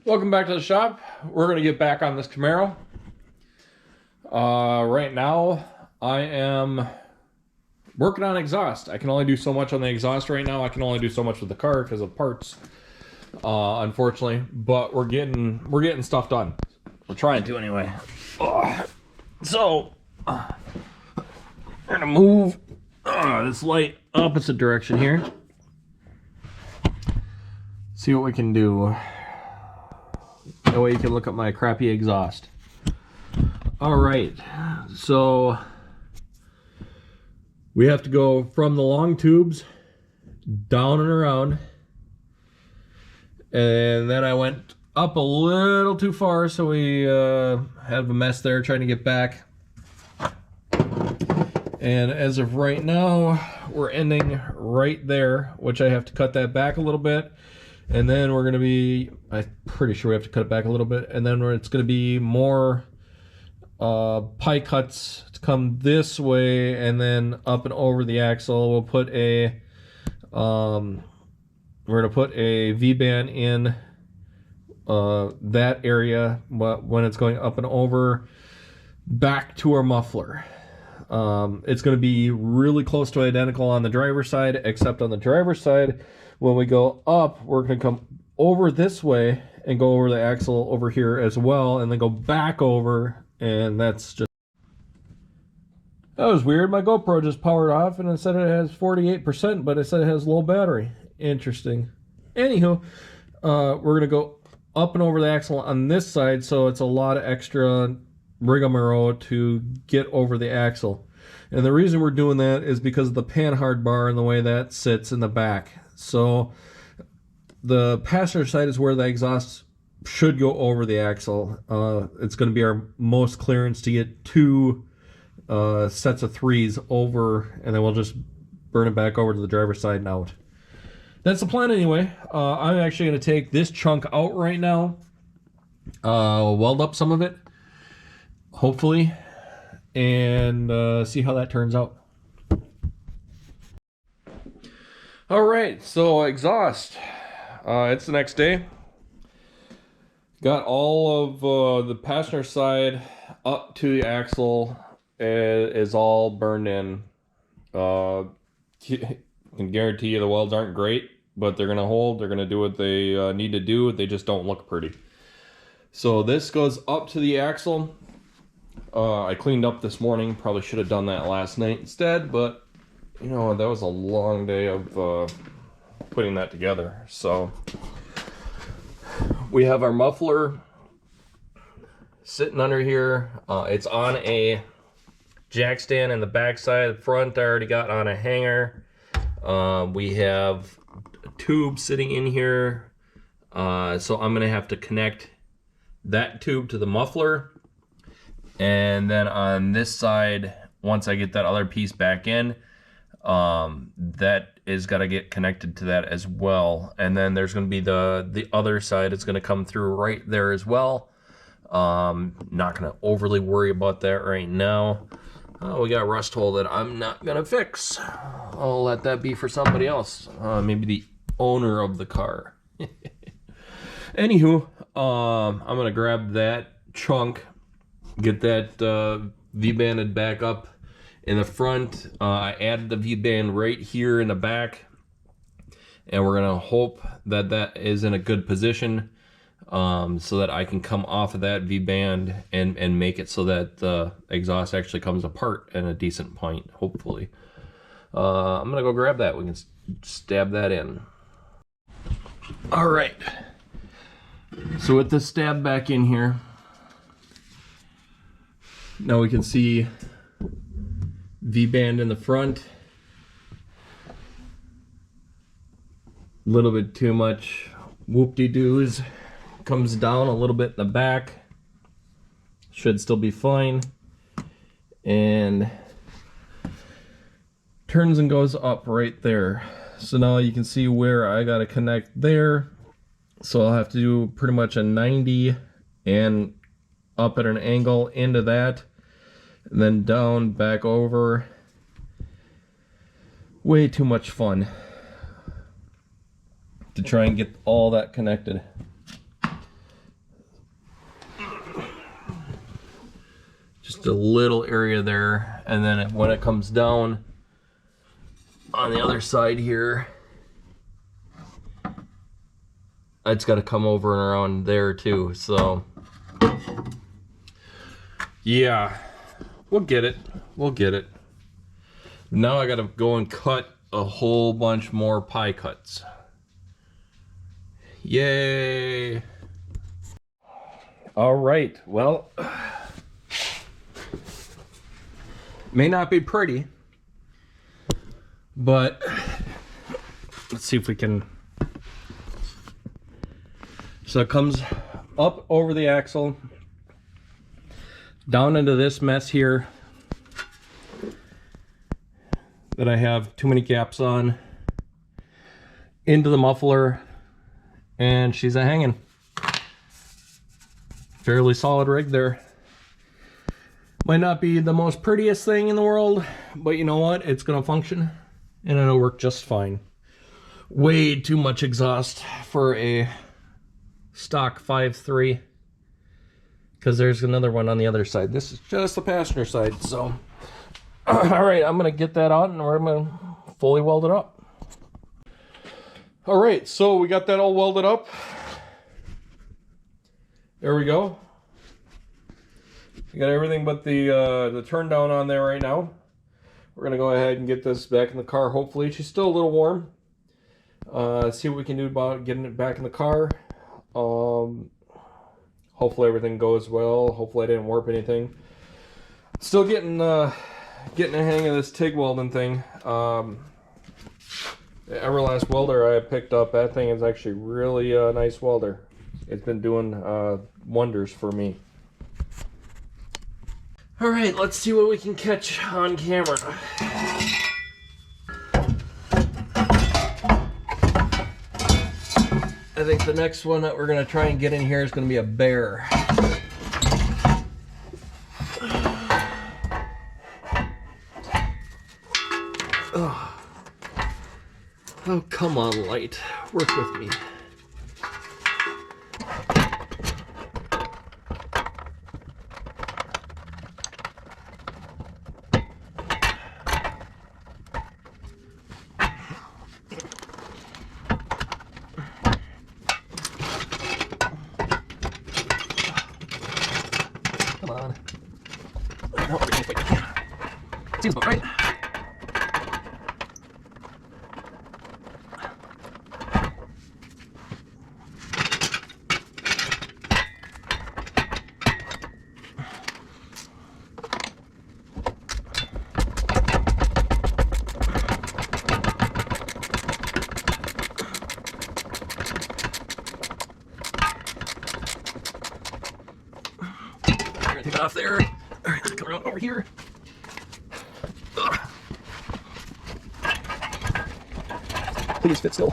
Welcome back to the shop. We're going to get back on this Camaro. Right now, I am working on exhaust. I can only do so much on the exhaust right now. I can only do so much with the car because of parts, unfortunately. But we're getting stuff done. We're trying to anyway. So, we're going to move this light opposite direction here. See what we can do. That way you can look at my crappy exhaust. Alright, so we have to go from the long tubes down and around. And then I went up a little too far, so we have a mess there trying to get back. And as of right now, we're ending right there, which I have to cut that back a little bit. And then we're going to be, I'm pretty sure we have to cut it back a little bit. And then it's going to be more pie cuts to come this way and then up and over the axle. We'll put a, we're going to put a V-band in that area when it's going up and over back to our muffler. It's going to be really close to identical on the driver's side, except on the driver's side, when we go up, we're going to come over this way and go over the axle over here as well, and then go back over, and that's just... That was weird. My GoPro just powered off, and it said it has 48%, but it said it has low battery. Interesting. Anywho, we're going to go up and over the axle on this side, so it's a lot of extra rigmarole to get over the axle. And the reason we're doing that is because of the panhard bar and the way that sits in the back. So the passenger side is where the exhaust should go over the axle. It's going to be our most clearance to get two sets of threes over, and then we'll just burn it back over to the driver's side and out. That's the plan anyway. I'm actually going to take this chunk out right now, weld up some of it, hopefully, and see how that turns out. All right, so exhaust. It's the next day. Got all of the passenger side up to the axle is all burned in. Can guarantee you the welds aren't great, but they're gonna hold. They're gonna do what they need to do. They just don't look pretty. So this goes up to the axle. I cleaned up this morning. Probably should have done that last night instead, but you know, that was a long day of putting that together. So we have our muffler sitting under here. It's on a jack stand in the back side. The front I already got on a hanger. We have a tube sitting in here. So I'm gonna have to connect that tube to the muffler. And then on this side, once I get that other piece back in, that is got to get connected to that as well. And then there's going to be the other side. It's going to come through right there as well. Not going to overly worry about that right now. We got a rust hole that I'm not going to fix. I'll let that be for somebody else. Maybe the owner of the car. Anywho, I'm going to grab that chunk, get that V-banded back up in the front. I added the V-band right here in the back, and we're gonna hope that that is in a good position, so that I can come off of that V-band and make it so that the exhaust actually comes apart in a decent point, hopefully. I'm gonna go grab that. We can stab that in. All right. So with this stab back in here, now we can see V-band in the front. A little bit too much whoop-de-doos. Comes down a little bit in the back. Should still be fine. And turns and goes up right there. So now you can see where I gotta connect there. So I'll have to do pretty much a 90 and up at an angle into that, and then down, back over. Way too much fun to try and get all that connected. Just a little area there, and then when it comes down on the other side here, it's got to come over and around there too. So yeah, we'll get it. We'll get it. Now I got to go and cut a whole bunch more pie cuts. Yay! All right, well, may not be pretty, but let's see if we can. So it comes up over the axle, down into this mess here that I have too many gaps on, into the muffler, and she's a hanging. Fairly solid rig there. Might not be the most prettiest thing in the world, but you know what? It's gonna function and it'll work just fine. Way too much exhaust for a stock 5.3, because there's another one on the other side. This is just the passenger side. So all right, I'm gonna get that out and we're gonna fully weld it up. All right, so we got that all welded up. There we go. We got everything but the turn down on there right now. We're gonna go ahead and get this back in the car. Hopefully, she's still a little warm. See what we can do about getting it back in the car. Hopefully everything goes well. Hopefully I didn't warp anything. Still getting a hang of this TIG welding thing. The Everlast welder I picked up, that thing is actually really a nice welder. It's been doing wonders for me. All right, let's see what we can catch on camera. I think the next one that we're gonna try and get in here is gonna be a bear. Oh, come on, light. Work with me. Come on. No, seems about right. Take it off there. All right, let's come around over here. Please fit still.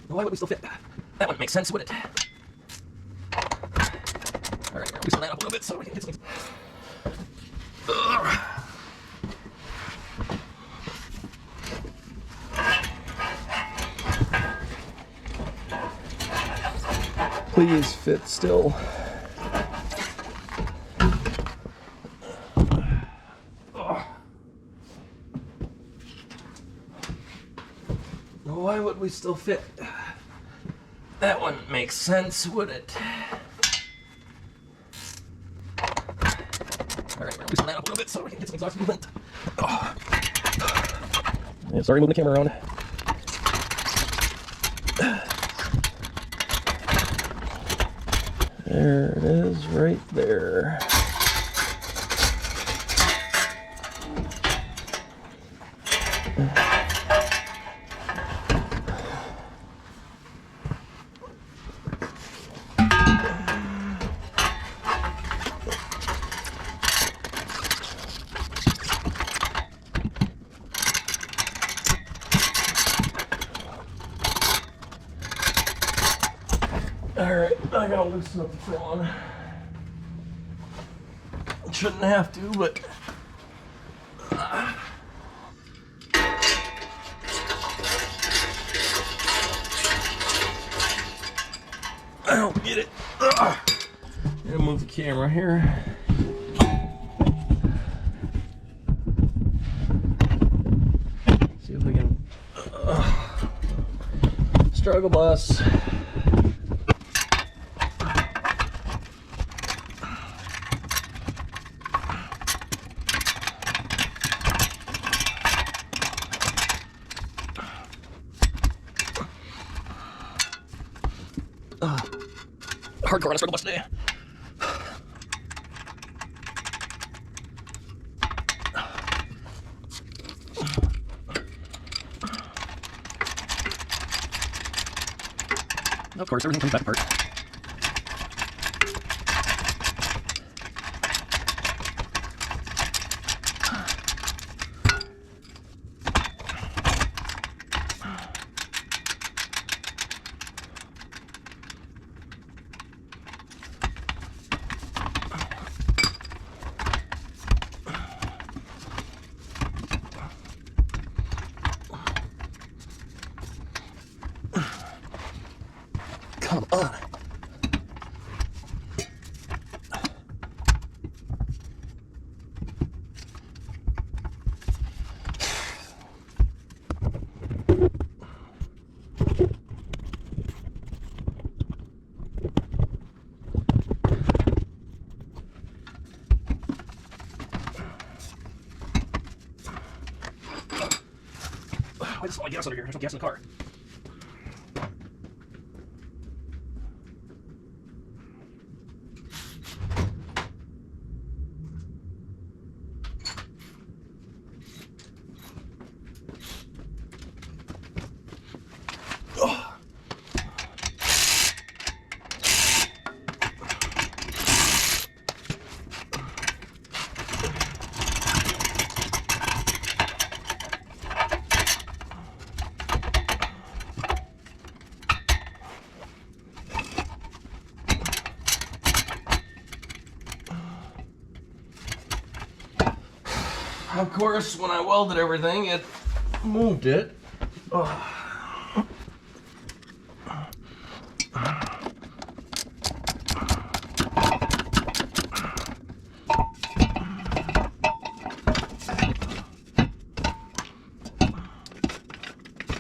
Why would we still fit? That wouldn't make sense, would it? All right, loosen that up a little bit so we can get some. Please fit still. Why would we still fit? That wouldn't make sense, would it? Alright, we're loosen that up a little bit so we can get some exhaust movement. Oh. Yeah, sorry, moving the camera around. There it is, right there. Alright, I gotta loosen up the front one. Shouldn't have to, but... I don't get it. I'm gonna move the camera here. See if we can struggle bus. Hardcore on a struggle bus today. Of course, everything comes back apart. Come on. Why does it smell like gas under here? There's no gas in the car. Of course, when I welded everything, it moved it. Oh.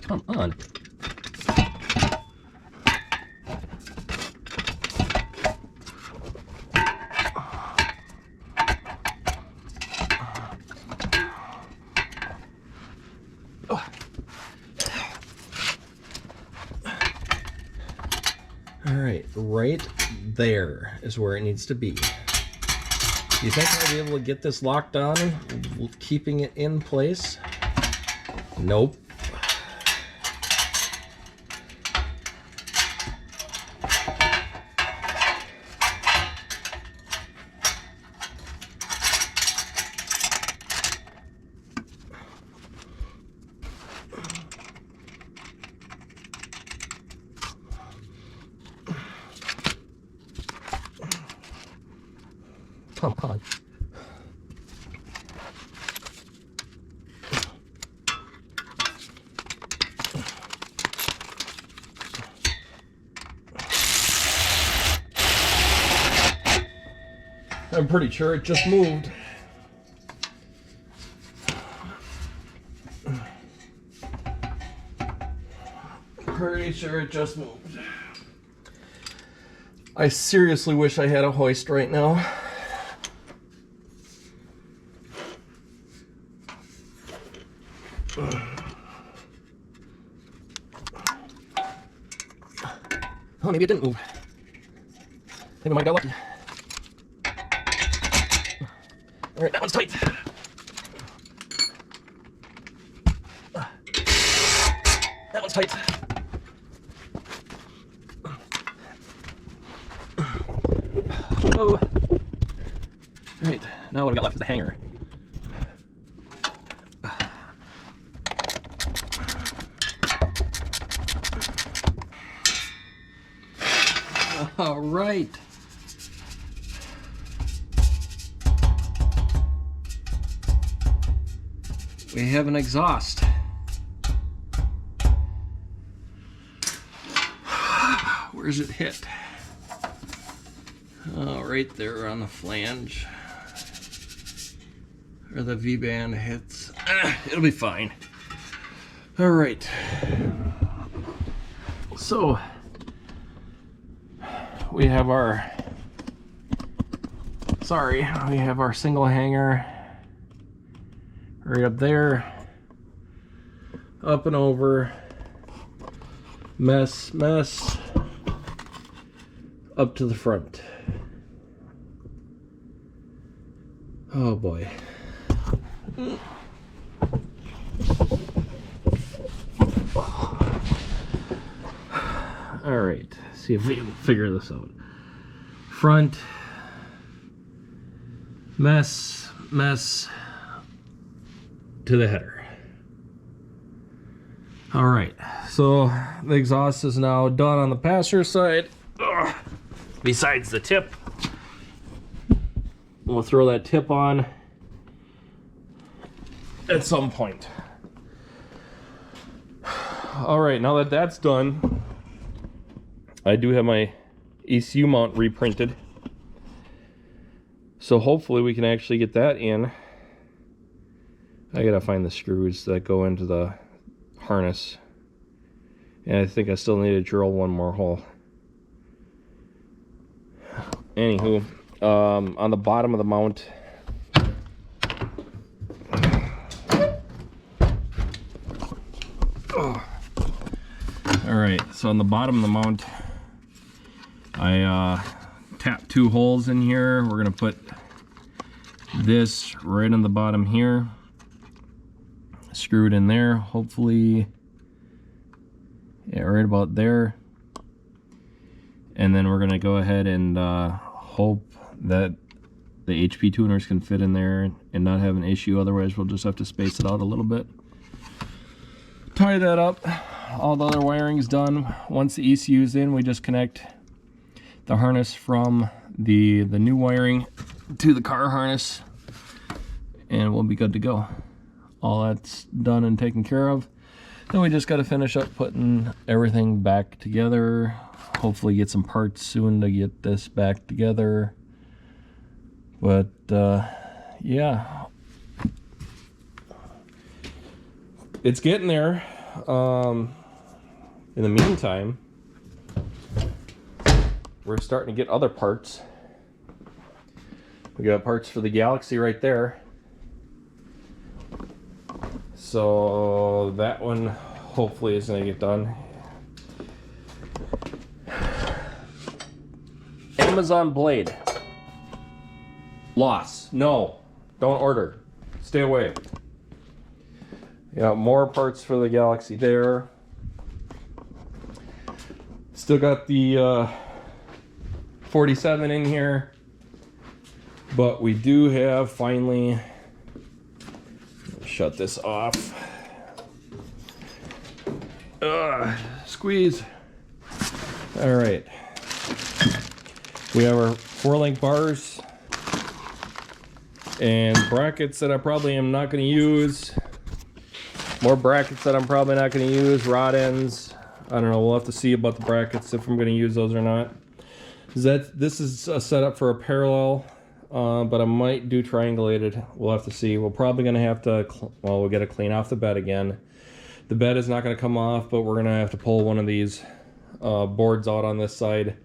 Come on. Alright, right there is where it needs to be. Do you think I'll be able to get this locked on, keeping it in place? Nope. Come on. I'm pretty sure it just moved. Pretty sure it just moved. I seriously wish I had a hoist right now. Oh, maybe it didn't move. Maybe I might got lucky. All right, that one's tight. That one's tight. Oh. Right, now what we got left is the hanger. All right. We have an exhaust. Where's it hit? right there on the flange where the V-band hits. It'll be fine. All right. So we have our single hanger right up there, up and over, mess, up to the front. Oh boy. All right, see if we can figure this out. Front, mess to the header. All right, so the exhaust is now done on the passenger side. Ugh. Besides the tip, we'll throw that tip on at some point. All right, now that that's done, I do have my ECU mount reprinted, so hopefully we can actually get that in. I gotta find the screws that go into the harness, and I think I still need to drill one more hole. Anywho, on the bottom of the mount, alright, so on the bottom of the mount, I tapped 2 holes in here. We're gonna put this right on the bottom here, screw it in there, hopefully, yeah, right about there. And then we're gonna go ahead and hope that the HP tuners can fit in there and not have an issue. Otherwise, we'll just have to space it out a little bit. Tie that up. All the other wiring's done. Once the ECU's in, we just connect the harness from the new wiring to the car harness, and we'll be good to go. All that's done and taken care of. Then we just got to finish up putting everything back together. Hopefully get some parts soon to get this back together. But yeah, it's getting there. In the meantime, we're starting to get other parts. We got parts for the Galaxy right there. So that one hopefully is going to get done. Amazon blade. Loss. No. Don't order. Stay away. Yeah, more parts for the Galaxy there. Still got the 47 in here. But we do have finally... Shut this off. Squeeze. All right. We have our 4-link bars and brackets that I probably am not going to use. More brackets that I'm probably not going to use. Rod ends. I don't know. We'll have to see about the brackets if I'm going to use those or not. This is a setup for a parallel. But I might do triangulated. We'll have to see. We're probably going to have to, well, we'll get to clean off the bed again. The bed is not going to come off, but we're going to have to pull one of these boards out on this side.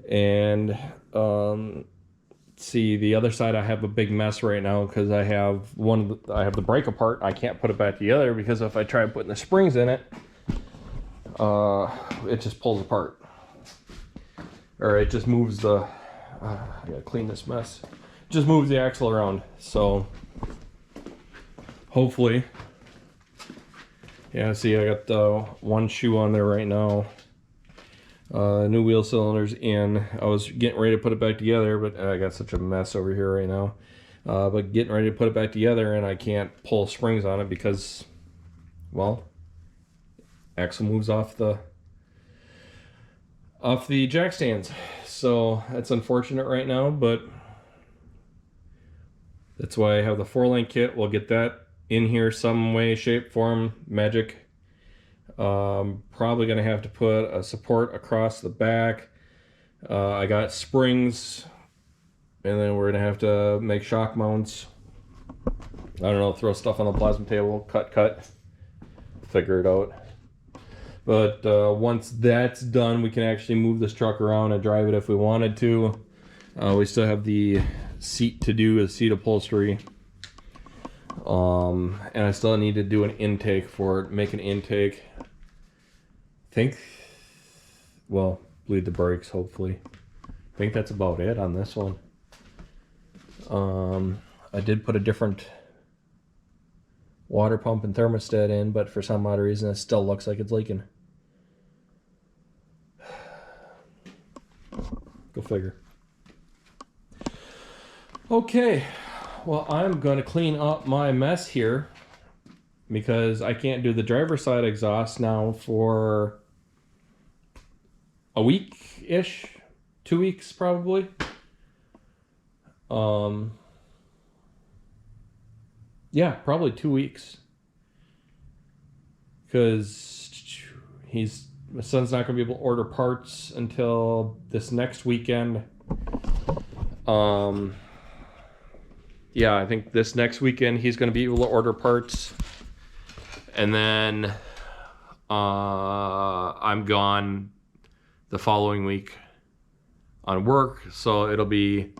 And see, the other side I have a big mess right now because I have the brake apart. I can't put it back together because if I try putting the springs in it, it just pulls apart. Or it just moves the... I gotta clean this mess. Just moves the axle around. So hopefully, yeah. See, I got one shoe on there right now. New wheel cylinders in. I was getting ready to put it back together, but I got such a mess over here right now. But getting ready to put it back together, and I can't pull springs on it because, well, axle moves off the jack stands. So that's unfortunate right now, but that's why I have the 4-link kit. We'll get that in here some way, shape, form, magic. Probably going to have to put a support across the back I got springs, and then we're gonna have to make shock mounts. I don't know, throw stuff on the plasma table, cut, figure it out. But once that's done, we can actually move this truck around and drive it if we wanted to. We still have the seat to do, the seat upholstery. And I still need to do an intake for it, make an intake. Well, bleed the brakes, hopefully. I think that's about it on this one. I did put a different water pump and thermostat in, but for some odd reason it still looks like it's leaking. Go figure. Okay, well, I'm going to clean up my mess here because I can't do the driver's side exhaust now for a week-ish, 2 weeks probably. Yeah, probably 2 weeks. Because my son's not going to be able to order parts until this next weekend. Yeah, I think this next weekend he's going to be able to order parts. And then I'm gone the following week on work. So it'll be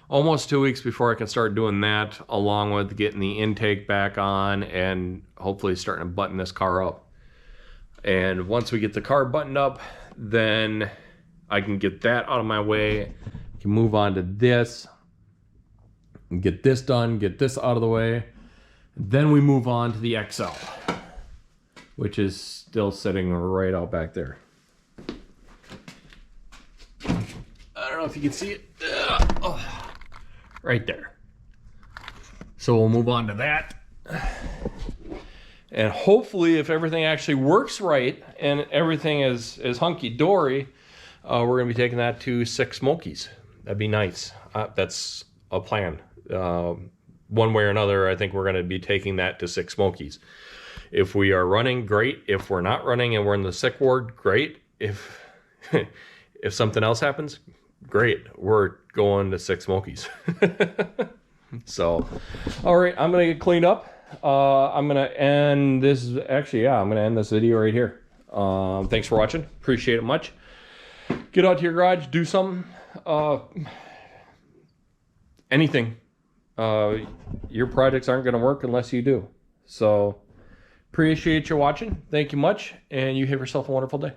almost 2 weeks before I can start doing that, along with getting the intake back on and hopefully starting to button this car up. And once we get the car buttoned up, then I can get that out of my way. I can move on to this and get this done, get this out of the way. Then we move on to the XL, which is still sitting right out back there. I don't know if you can see it. Right there. So we'll move on to that. And hopefully, if everything actually works right and everything is hunky-dory, we're going to be taking that to Six Smokies. That'd be nice. That's a plan. One way or another, I think we're going to be taking that to Six Smokies. If we are running, great. If we're not running and we're in the sick ward, great. If something else happens, great. We're going to Six Smokies. So, all right, I'm going to get cleaned up. I'm going to end this, actually, yeah, I'm going to end this video right here. Thanks for watching. Appreciate it much. Get out to your garage, do something. Anything. Your projects aren't going to work unless you do. So, appreciate you watching. Thank you much, and you have yourself a wonderful day.